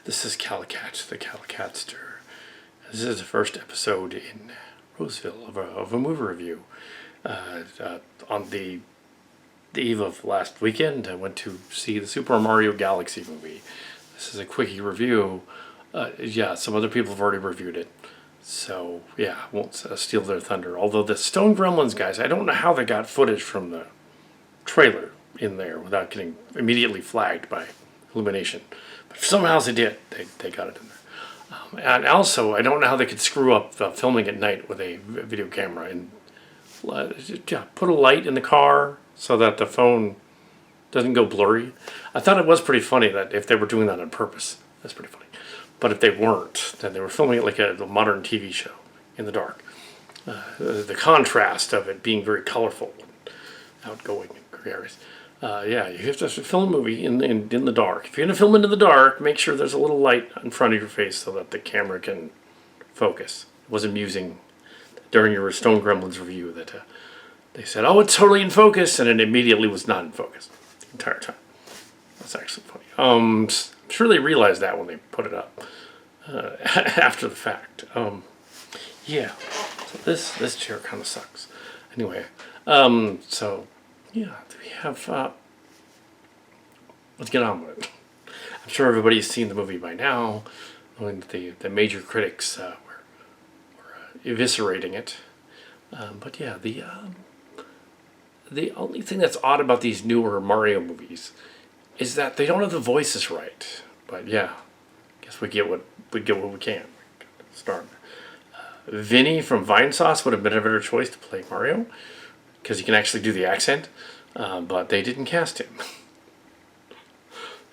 This is Kal Kat, the Kal Katster. This is the first episode in Roseville of a movie review. On the eve of last weekend, I went to see the Super Mario Galaxy movie. This is a quickie review. Some other people have already reviewed it. So, I won't steal their thunder. Although the Stone Gremlins guys, I don't know how they got footage from the trailer in there without getting immediately flagged by Illumination. But somehow they did. They got it in there. And also, I don't know how they could screw up filming at night with a video camera. And put a light in the car so that the phone doesn't go blurry. I thought it was pretty funny that if they were doing that on purpose. That's pretty funny. But if they weren't, then they were filming it like a modern TV show in the dark. The contrast of it being very colorful and outgoing and gregarious. You have to film a movie in the dark. If you're going to film into the dark, make sure there's a little light in front of your face so that the camera can focus. It was amusing during your Stone Gremlins review that they said, "Oh, it's totally in focus," and it immediately was not in focus the entire time. That's actually funny. I'm sure they realized that when they put it up after the fact. So this chair kind of sucks. Anyway, we have. Let's get on with it. I'm sure everybody's seen the movie by now. When the major critics were eviscerating it. The only thing that's odd about these newer Mario movies is that they don't have the voices right. But I guess we get what we can. Start. Vinny from Vinesauce would have been a better choice to play Mario because he can actually do the accent, but they didn't cast him.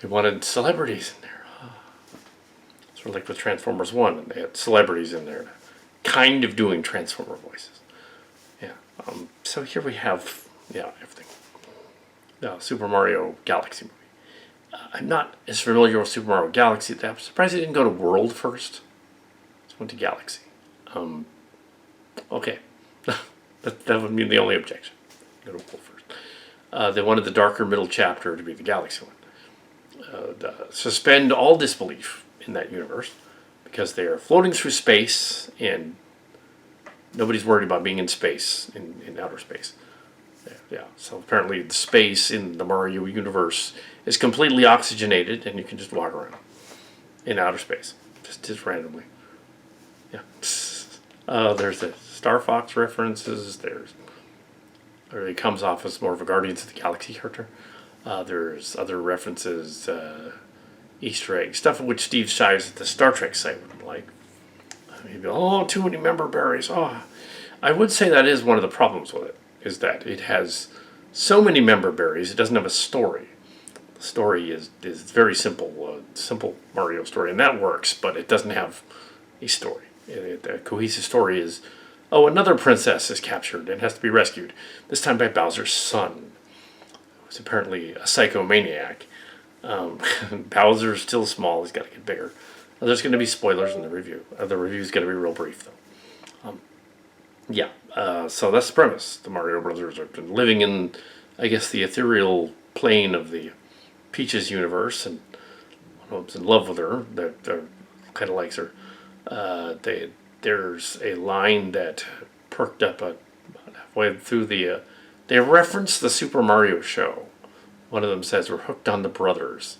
They wanted celebrities in there. Sort of like with Transformers 1, and they had celebrities in there kind of doing Transformer voices. So here we have everything. Super Mario Galaxy movie. I'm not as familiar with Super Mario Galaxy. I'm surprised it didn't go to World first. It went to Galaxy. Okay. that would be the only objection. Go to World first. They wanted the darker middle chapter to be the Galaxy one. Suspend all disbelief in that universe because they are floating through space and nobody's worried about being in space, in outer space. So apparently the space in the Mario universe is completely oxygenated and you can just walk around in outer space. Just randomly. There's the Star Fox references. It comes off as more of a Guardians of the Galaxy character. There's other references, Easter eggs, stuff which Steve Shives at the Star Trek site wouldn't like. He'd be, too many member berries. I would say that is one of the problems with it, is that it has so many member berries, it doesn't have a story. The story is very simple, simple Mario story, and that works, but it doesn't have a story. A cohesive story is, another princess is captured and has to be rescued, this time by Bowser's son, who's apparently a psychomaniac. Bowser's still small, he's got to get bigger. There's going to be spoilers in the review. The review's going to be real brief, though. So that's the premise. The Mario Brothers are living in, I guess, the ethereal plane of the Peach's universe, and one of them's in love with her. They're kind of likes her. There's a line that perked up about halfway through they reference the Super Mario show. One of them says, "We're hooked on the brothers."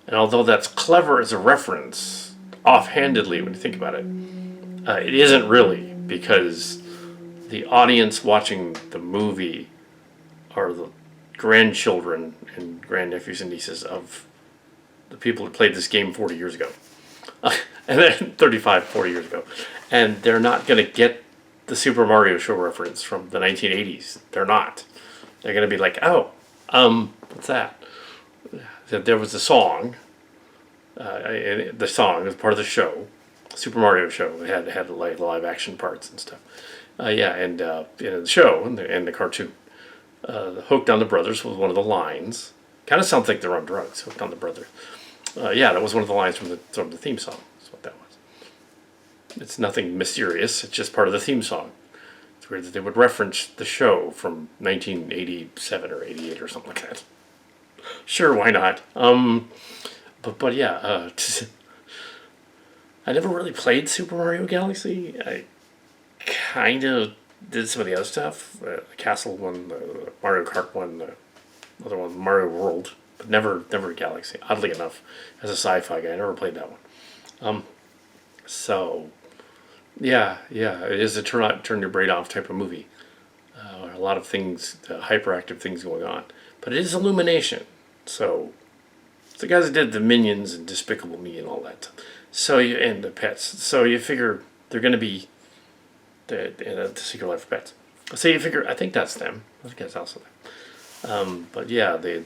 And although that's clever as a reference, offhandedly when you think about it, it isn't really, because the audience watching the movie are the grandchildren and grandnephews and nieces of the people who played this game 40 years ago. And then 35, 40 years ago. And they're not going to get the Super Mario show reference from the 1980s. They're not. They're going to be like, what's that? There was a song. The song was part of the show, Super Mario show. It had like live action parts and stuff. In the show and the cartoon, "Hooked on the Brothers" was one of the lines. Kind of sounds like they're on drugs. Hooked on the Brothers. That was one of the lines from the theme song. That's what that was. It's nothing mysterious. It's just part of the theme song. It's weird that they would reference the show from 1987 or 88 or something like that. Sure, why not? but yeah, I never really played Super Mario Galaxy. I kind of did some of the other stuff. The Castle one, the Mario Kart one, the other one, Mario World, but never Galaxy. Oddly enough, as a sci-fi guy, I never played that one. So yeah, it is a turn your brain off type of movie. A lot of things, hyperactive things going on, but it is Illumination. So it's the guys that did the Minions and Despicable Me and all that. So and the Pets. So you figure they're going to be the Secret Life of Pets. So you figure, I think that's them. I think that's also them. But yeah, they're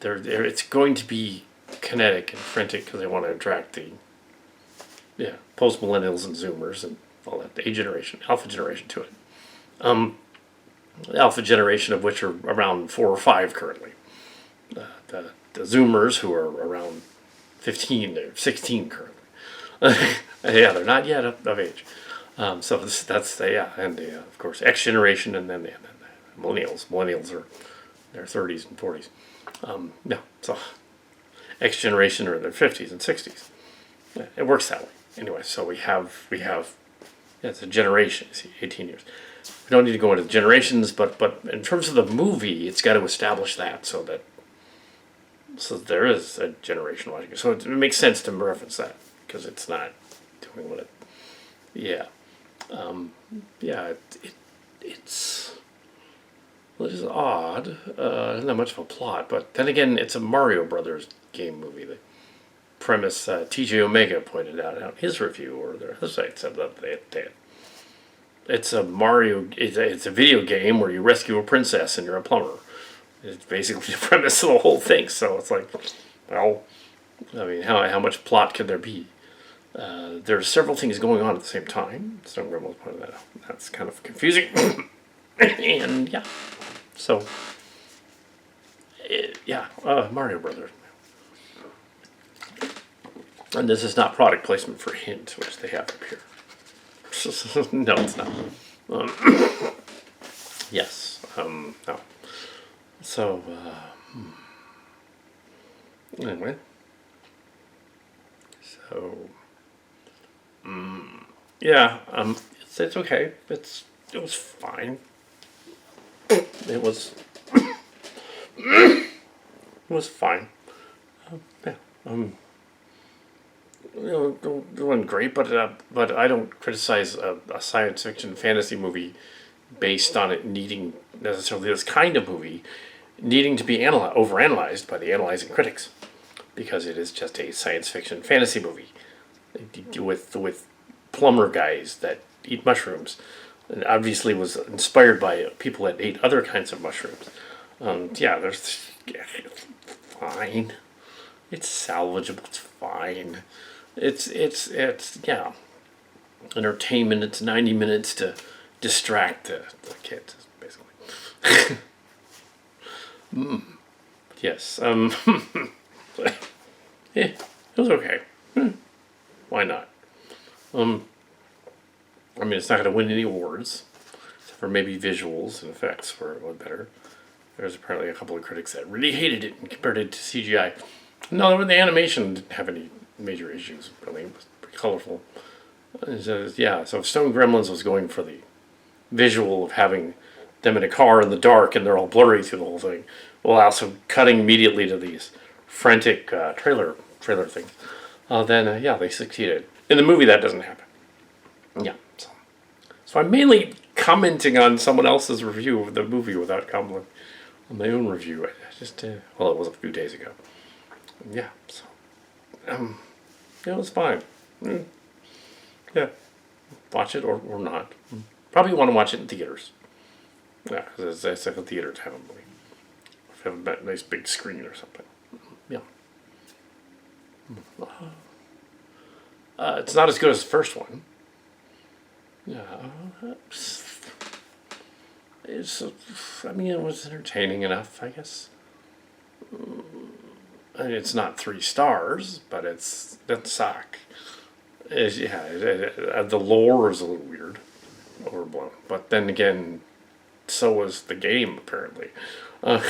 it's going to be kinetic and frantic because they want to attract the post millennials and Zoomers and all that, the A generation, Alpha generation to it. The Alpha generation of which are around 4 or 5 currently. The Zoomers who are around 15 or 16 currently. Yeah, they're not yet of age. So that's and of course X generation, and then the millennials. Millennials are in their 30s and 40s. So X generation are in their 50s and 60s. It works that way. Anyway, so we have it's a generation. See, 18 years. We don't need to go into the generations, but in terms of the movie, it's got to establish that so there is a generation watching. So it makes sense to reference that because it's not doing what it. Yeah. It's well, it is odd. Not that much of a plot, but then again, it's a Mario Brothers game movie. The premise TJ Omega pointed out in his review, or their other site said that it's a Mario. It's a video game where you rescue a princess and you're a plumber. It's basically the premise of the whole thing. So it's like, well, I mean, how much plot could there be? There's several things going on at the same time. Stone Gremlins pointed that out. That's kind of confusing. And yeah, so Mario Brothers. And this is not product placement for Hint, which they have up here. No, it's not. Yes. No. So, anyway. So, yeah, it's okay. It was fine. It was fine. Yeah. Doing great, but I don't criticize a science fiction fantasy movie based on it needing necessarily this kind of movie needing to be overanalyzed by the analyzing critics, because it is just a science fiction fantasy movie with plumber guys that eat mushrooms, and obviously was inspired by people that ate other kinds of mushrooms. It's fine. It's salvageable. It's fine. It's entertainment. It's 90 minutes to distract the kids, basically. Yes. Yeah, it was okay. Why not? I mean, it's not going to win any awards, except for maybe visuals and effects were a little better. There's apparently a couple of critics that really hated it and compared it to CGI. No, the animation didn't have any major issues, really. It was pretty colorful. So Stone Gremlins was going for the visual of having them in a car in the dark and they're all blurry through the whole thing, while also cutting immediately to these frantic trailer things. They succeeded. In the movie, that doesn't happen. Yeah. So I'm mainly commenting on someone else's review of the movie without commenting on my own review. It was a few days ago. Yeah. So, it was fine. Yeah. Watch it or not. Probably want to watch it in theaters. Yeah, because it's like a theater type of movie. If you have a nice big screen or something. Yeah. It's not as good as the first one. Yeah. It was entertaining enough, I guess. I mean, it's not 3 stars, but it suck. The lore is a little weird, overblown. But then again, so was the game apparently. So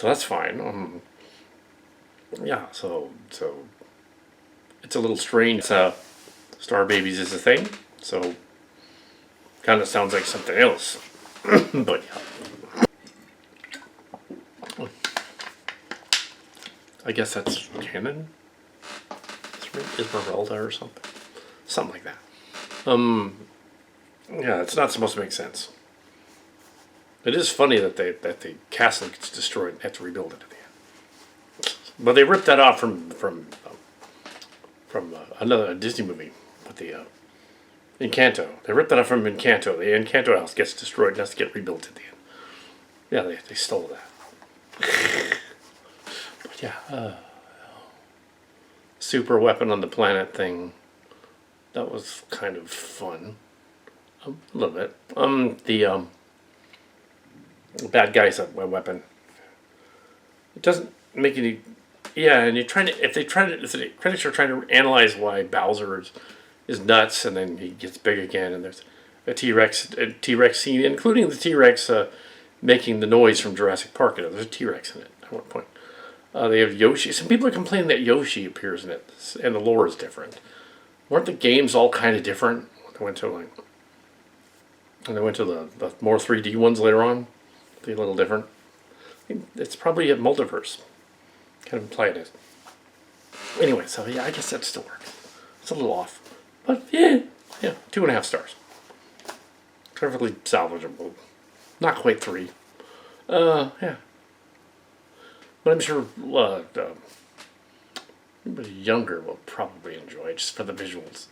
that's fine. yeah, so it's a little strange. Star Babies is a thing, so kind of sounds like something else. But yeah, I guess that's canon. Esmeralda or something like that. Yeah, it's not supposed to make sense. It is funny that the castle gets destroyed and have to rebuild it at the end. But they ripped that off from another Disney movie with the Encanto. They ripped that off from Encanto. The Encanto house gets destroyed and has to get rebuilt at the end. Yeah, they stole that. But yeah, super weapon on the planet thing. That was kind of fun. A little bit. The bad guy's a weapon. It doesn't make any. Yeah, and you're trying to. If the critics are trying to analyze why Bowser is nuts, and then he gets big again, and there's a T-Rex scene, including the T-Rex making the noise from Jurassic Park. You know, there's a T-Rex in it at one point. They have Yoshi. Some people are complaining that Yoshi appears in it, and the lore is different. Weren't the games all kind of different? They went to the more 3D ones later on. They're a little different. It's probably a multiverse. Kind of implied it. Anyway, so yeah, I guess that still works. It's a little off, but yeah, 2.5 stars. Perfectly salvageable. Not quite 3. Yeah. But I'm sure anybody younger will probably enjoy it just for the visuals.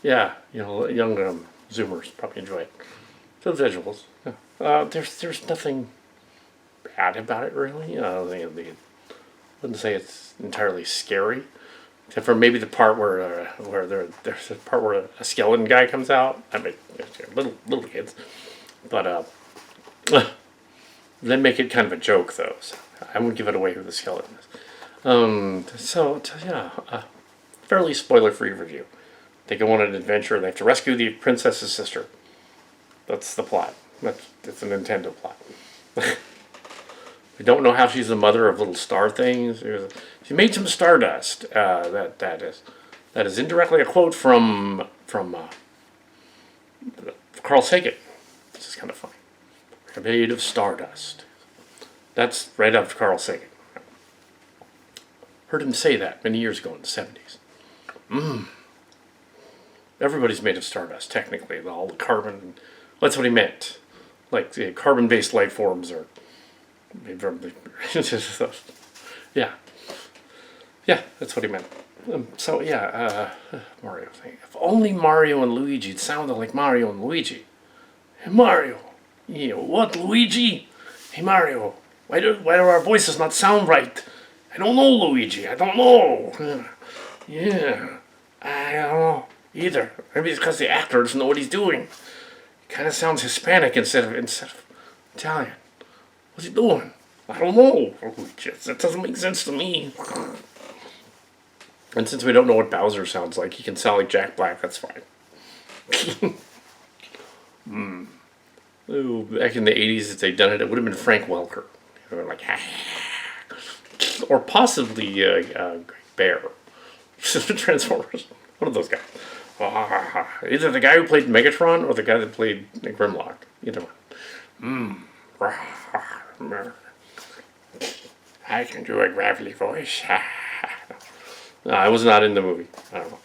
Yeah, young Zoomers probably enjoy it. The visuals. Yeah. There's nothing bad about it really. I wouldn't say it's entirely scary, except for maybe the part where there's a part where a skeleton guy comes out. I mean, little kids, but they make it kind of a joke though. So I won't give it away who the skeleton is. Fairly spoiler-free review. They go on an adventure. They have to rescue the princess's sister. That's the plot. It's a Nintendo plot. We don't know how she's the mother of little star things. She made some stardust. That is indirectly a quote from Carl Sagan. This is kind of funny. I made of stardust. That's right out of Carl Sagan. Heard him say that many years ago in the 70s. Everybody's made of stardust, technically. All the carbon. That's what he meant. Like the carbon-based life forms are made from the. Yeah. Yeah, that's what he meant. Mario thing. If only Mario and Luigi sounded like Mario and Luigi. Hey, Mario. Yeah, what, Luigi? Hey, Mario. Why do our voices not sound right? I don't know, Luigi. I don't know. Yeah. I don't know either. Maybe it's because the actor doesn't know what he's doing. He kind of sounds Hispanic instead of Italian. What's he doing? I don't know. That doesn't make sense to me. And since we don't know what Bowser sounds like, he can sound like Jack Black. That's fine. Ooh, back in the 80s, if they'd done it, it would have been Frank Welker. Like, or possibly Great Bear. Transformers. One of those guys. Either the guy who played Megatron or the guy that played Grimlock. Either one. I can do a gravelly voice. No, I was not in the movie. I don't know.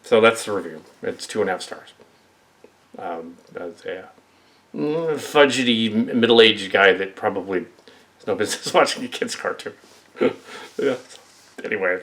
So that's the review. It's 2.5 stars. Fudgety, middle-aged guy that probably has no business watching a kid's cartoon. Yeah. Anyway,